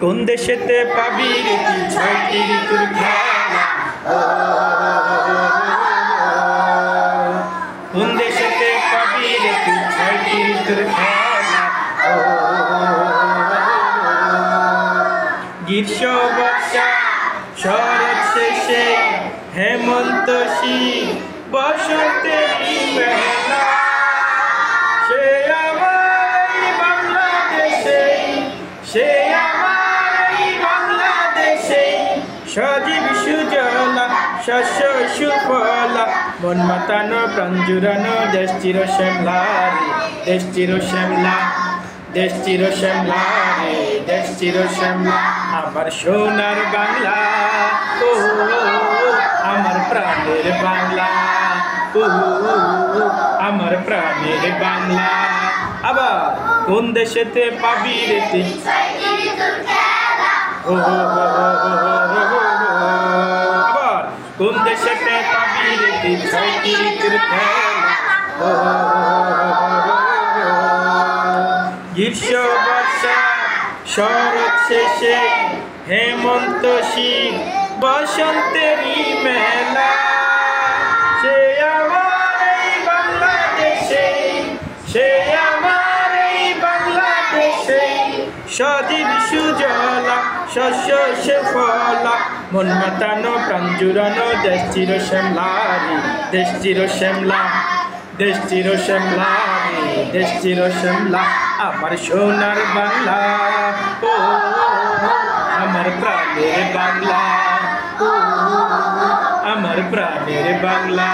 কোন দেশেতে পাবি রে তুই ছয়টি ঋতুর খেলা কোন দেশেতে পাবি রে তুই ছয়টি ঋতুর খেলা গ্রীষ্ম বর্ষা শরৎ শেষে হেমন্ত শীত বসন্তেরই মেলা সে আমার বাংলাদেশে সে আমার বাংলাদেশে সজীব সুজলা শস্য সুফলা মন মাতানো প্রাণ জুড়ানো দেশ চির শ্যামলা রে দেশ চির শ্যামলা দেশ চির শ্যামলা রে দেশ চির শ্যামলা আমার সোনার বাংলা ও আমার প্রাণের বাংলা ও আমার প্রাণের বাংলা আবার কোন দেশেতে পাবি রে তুই আবার কোন দেশেতে পাবি রে তুই ছয়টি ঋতুর খেলা গ্রীষ্ম বর্ষা শরৎ শেষে হেমন্ত শীত বসন্তেরই মেলা সে আমার এই বাংলাদেশে সে আমার এই বাংলাদেশে সজীব সুজলা শস্য সুফলা মন মাতানো প্রাণ জুড়ানো দেশ চির শ্যামলা রে দেশ চির শ্যামলা দেশ চির শ্যামলা রে দেশ চির শ্যামলা আমার সোনার বাংলা ও আমার প্রাণের বাংলা ও আমার প্রাণের বাংলা।